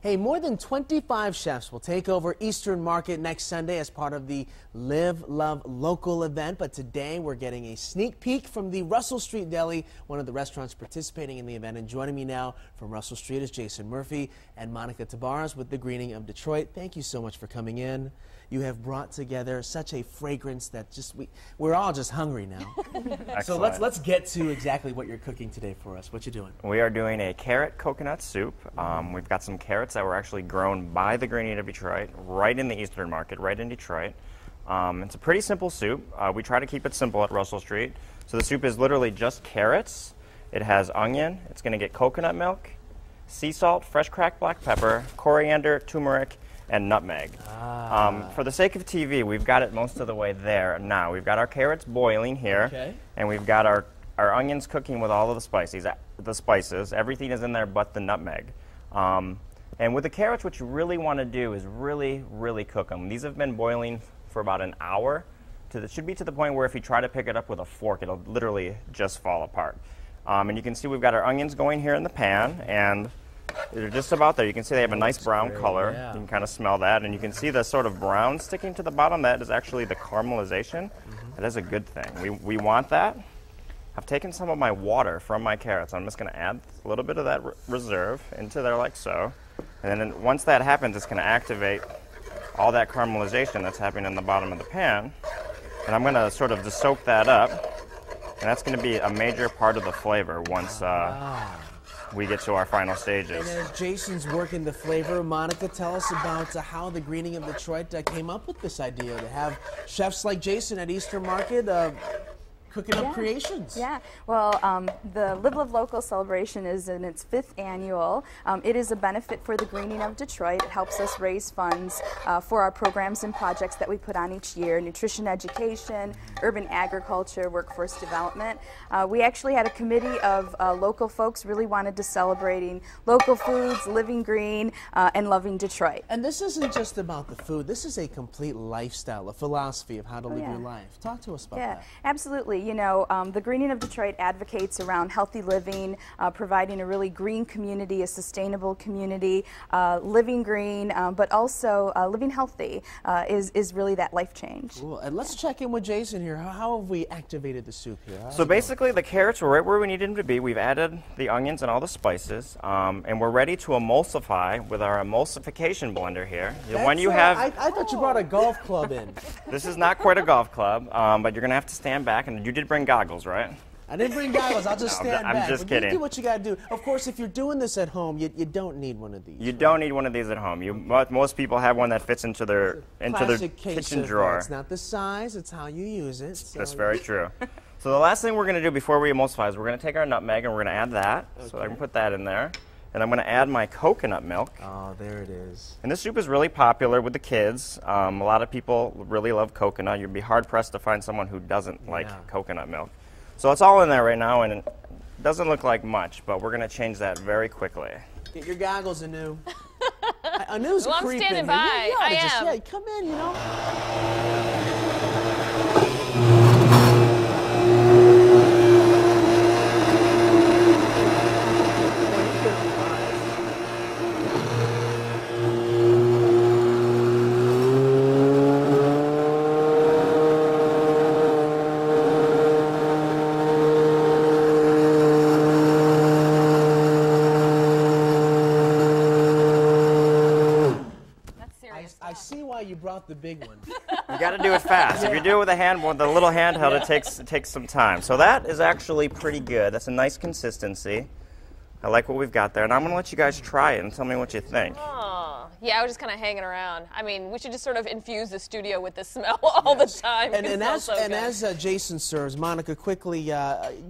Hey, more than 25 chefs will take over Eastern Market next Sunday as part of the Live, Love, Local event. But today we're getting a sneak peek from the Russell Street Deli, one of the restaurants participating in the event. And joining me now from Russell Street is Jason Murphy and Monica Tabares with the Greening of Detroit. Thank you so much for coming in. You have brought together such a fragrance that just we're all just hungry now. So let's get to exactly what you're cooking today for us. What you doing? We are doing a carrot coconut soup. We've got some carrots that were actually grown by the Greening of Detroit, right in the Eastern Market, right in Detroit. It's a pretty simple soup. We try to keep it simple at Russell Street. So the soup is literally just carrots. It has onion. It's going to get coconut milk, sea salt, fresh cracked black pepper, coriander, turmeric, and nutmeg. For the sake of TV, we've got it most of the way there now. We've got our carrots boiling here, and we've got our onions cooking with all of the spices. Everything is in there but the nutmeg. And with the carrots, what you really want to do is really, really cook them. These have been boiling for about an hour. It should be to the point where if you try to pick it up with a fork, it'll literally just fall apart. And you can see we've got our onions going here in the pan, and they're just about there. You can see they have a nice brown color. Yeah. You can kind of smell that, and you can see the sort of brown sticking to the bottom. That is actually the caramelization. That is a good thing. We want that. I've taken some of my water from my carrots. I'm just going to add a little bit of that reserve into there like so. And then once that happens, it's going to activate all that caramelization that's happening in the bottom of the pan. And I'm going to sort of just soak that up. And that's going to be a major part of the flavor once we get to our final stages. And as Jason's working the flavor, Monica, tell us about how the Greening of Detroit came up with this idea to have chefs like Jason at Eastern Market cooking up creations. Yeah, well, the Live, Love, Local celebration is in its 5th annual. It is a benefit for the Greening of Detroit. It helps us raise funds for our programs and projects that we put on each year: nutrition education, urban agriculture, workforce development. We actually had a committee of local folks really wanted to celebrating local foods, living green, and loving Detroit. And this isn't just about the food. This is a complete lifestyle, a philosophy of how to live your life. Talk to us about that. Absolutely. You know, the Greening of Detroit advocates around healthy living, providing a really green community, a sustainable community, living green, but also living healthy is really that life change. Cool. And let's check in with Jason here. How have we activated the soup here? So basically the carrots were right where we needed them to be. We've added the onions and all the spices, and we're ready to emulsify with our emulsification blender here. I thought you brought a golf club in. This is not quite a golf club, but you're going to have to stand back, and you did bring goggles, right? I didn't bring goggles. I'll just stand back. I'm just kidding. You do what you got to do. Of course, if you're doing this at home, you don't need one of these. You don't need one of these at home. Most people have one that fits into their kitchen drawer. It's not the size; it's how you use it. So. That's very true. So the last thing we're going to do before we emulsify is we're going to take our nutmeg and we're going to add that. So I can put that in there. And I'm going to add my coconut milk. Oh, there it is. And this soup is really popular with the kids. A lot of people really love coconut. You'd be hard-pressed to find someone who doesn't like coconut milk. So it's all in there right now, and it doesn't look like much, but we're going to change that very quickly. Get your goggles, Anu. Anu's well, creeping. I'm standing by. I am. Yeah, come in, you know. I see why you brought the big one. You got to do it fast. If you do it with the little handheld, it takes some time. So that is actually pretty good. That's a nice consistency. I like what we've got there, and I'm going to let you guys try it and tell me what you think. Yeah, I was just kind of hanging around. I mean, we should just sort of infuse the studio with the smell all the time. And as Jason serves, Monica, quickly,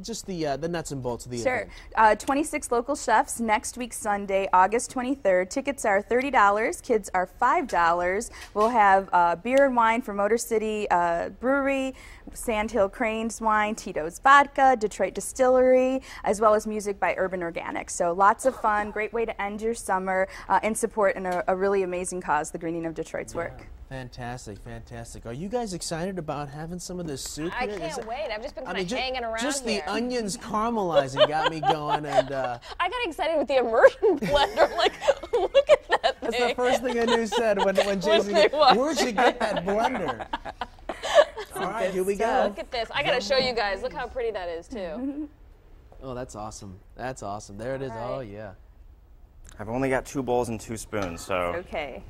just the nuts and bolts of the event. Sure. 26 local chefs next week, Sunday, August 23rd. Tickets are $30. Kids are $5. We'll have beer and wine from Motor City Brewery, Sandhill Cranes Wine, Tito's Vodka, Detroit Distillery, as well as music by Urban Organics. So lots of fun, great way to end your summer and support a really amazing cause, the Greening of Detroit's work. Fantastic, fantastic. Are you guys excited about having some of this soup? I can't wait. I've just been kind of hanging around Just here. the onions caramelizing got me going. And I got excited with the immersion blender. I'm like, look at that something Anu said when Jason they watch. where'd you get that blender? All right, here we go. Look at this. I got to show you guys. Look how pretty that is, too. Oh, that's awesome. That's awesome. There it is. All right. Oh, yeah. I've only got 2 bowls and 2 spoons, so Okay.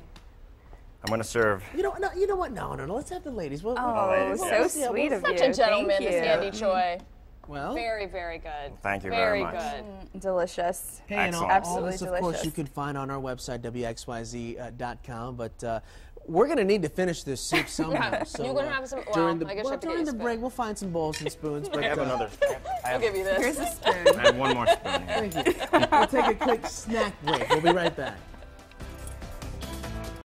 I'm going to serve. You know, no, you know what? No. Let's have the ladies. Oh, so yeah. sweet of you. Such a gentleman, Thank this you. Andy Choi. Well, Very, very good. Thank you very much. Very good. Delicious. hey, and all Excellent. this, of Absolutely course, you delicious. can find on our website, WXYZ.com. But we're going to need to finish this soup somehow. Yeah, So, you're gonna have some- well, during the, I guess you have to get during your the spoon. break, we'll find some bowls and spoons. But, I have another. I'll give you this. Here's a spoon. I have one more spoon here. Thank you. We'll take a quick snack break. We'll be right back.